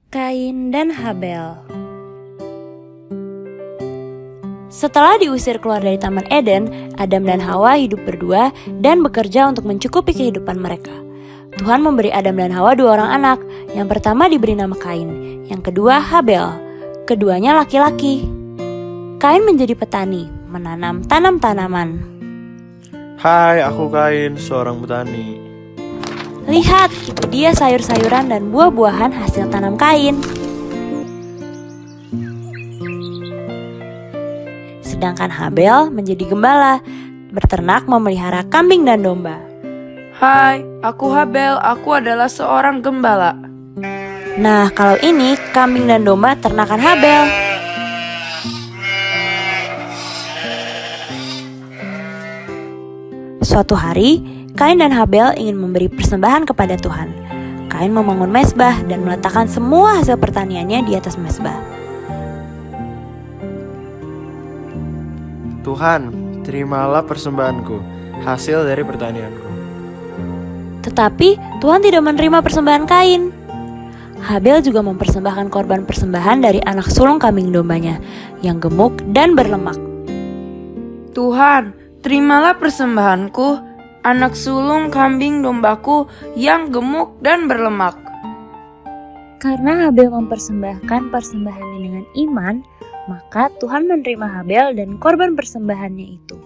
Kain dan Habel. Setelah diusir keluar dari Taman Eden, Adam dan Hawa hidup berdua dan bekerja untuk mencukupi kehidupan mereka. Tuhan memberi Adam dan Hawa dua orang anak. Yang pertama diberi nama Kain, yang kedua Habel. Keduanya laki-laki. Kain menjadi petani, menanam tanaman. Hai, aku Kain, seorang petani. Lihat, itu dia sayur-sayuran dan buah-buahan hasil tanam Kain. Sedangkan Habel menjadi gembala, berternak memelihara kambing dan domba. Hai, aku Habel, aku adalah seorang gembala. Nah, kalau ini kambing dan domba ternakan Habel. Suatu hari, Kain dan Habel ingin memberi persembahan kepada Tuhan. Kain membangun mezbah dan meletakkan semua hasil pertaniannya di atas mezbah. Tuhan, terimalah persembahanku, hasil dari pertanianku. Tetapi Tuhan tidak menerima persembahan Kain. Habel juga mempersembahkan korban persembahan dari anak sulung kambing dombanya yang gemuk dan berlemak. Tuhan, terimalah persembahanku, anak sulung kambing dombaku yang gemuk dan berlemak. Karena Habel mempersembahkan persembahannya dengan iman, maka Tuhan menerima Habel dan korban persembahannya itu.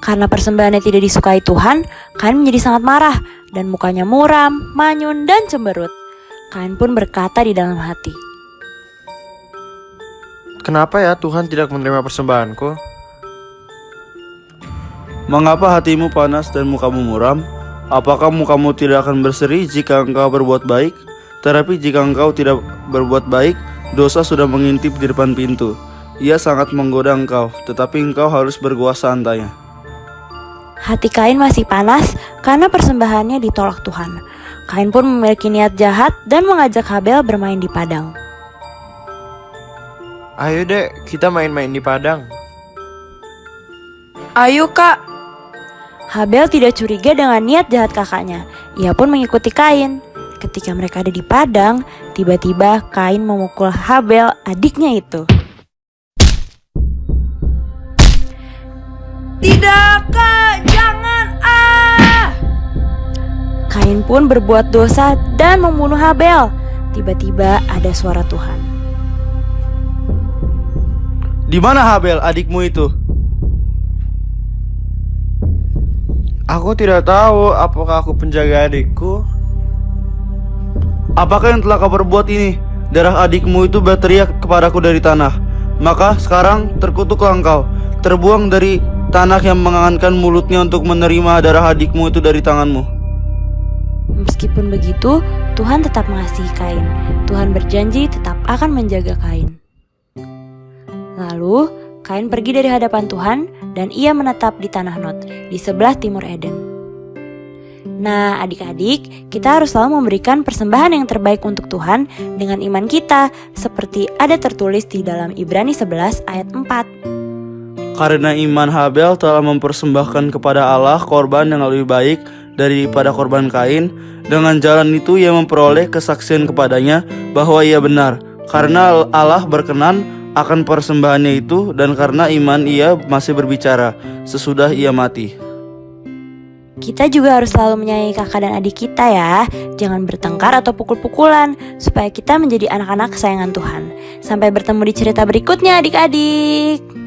Karena persembahannya tidak disukai Tuhan, Kain menjadi sangat marah dan mukanya muram, manyun, dan cemberut. Kain pun berkata di dalam hati, Kenapa ya Tuhan tidak menerima persembahanku? Mengapa hatimu panas dan mukamu muram? Apakah mukamu tidak akan berseri jika engkau berbuat baik? Tetapi jika engkau tidak berbuat baik, dosa sudah mengintip di depan pintu. Ia sangat menggoda engkau, tetapi engkau harus berguas santainya. hati Kain masih panas karena persembahannya ditolak Tuhan. Kain pun memiliki niat jahat dan mengajak Habel bermain di padang. Ayo dek, kita main-main di padang. Ayo kak. Habel tidak curiga dengan niat jahat kakaknya. Ia pun mengikuti Kain. Ketika mereka ada di padang, tiba-tiba Kain memukul Habel, adiknya itu. Tidak kak, jangan Kain pun berbuat dosa dan membunuh Habel. Tiba-tiba ada suara Tuhan. Di mana Habel, adikmu itu? Aku tidak tahu apakah aku penjaga adikku. Apakah yang telah kau perbuat ini? Darah adikmu itu berteriak kepadaku dari tanah. Maka sekarang terkutuklah engkau, terbuang dari tanah yang mengangankan mulutnya untuk menerima darah adikmu itu dari tanganmu. Meskipun begitu, Tuhan tetap mengasihi Kain. Tuhan berjanji tetap akan menjaga Kain. Lalu, Kain pergi dari hadapan Tuhan dan ia menetap di tanah Nod, di sebelah timur Eden. Nah, adik-adik, kita harus selalu memberikan persembahan yang terbaik untuk Tuhan dengan iman kita, seperti ada tertulis di dalam Ibrani 11 ayat 4. Karena iman Habel telah mempersembahkan kepada Allah korban yang lebih baik daripada korban Kain. Dengan jalan itu ia memperoleh kesaksian kepadanya bahwa ia benar. Karena Allah berkenan akan persembahannya itu, dan karena iman ia masih berbicara sesudah ia mati. Kita juga harus selalu menyayangi kakak dan adik kita ya. Jangan bertengkar atau pukul-pukulan, supaya kita menjadi anak-anak kesayangan Tuhan. Sampai bertemu di cerita berikutnya adik-adik.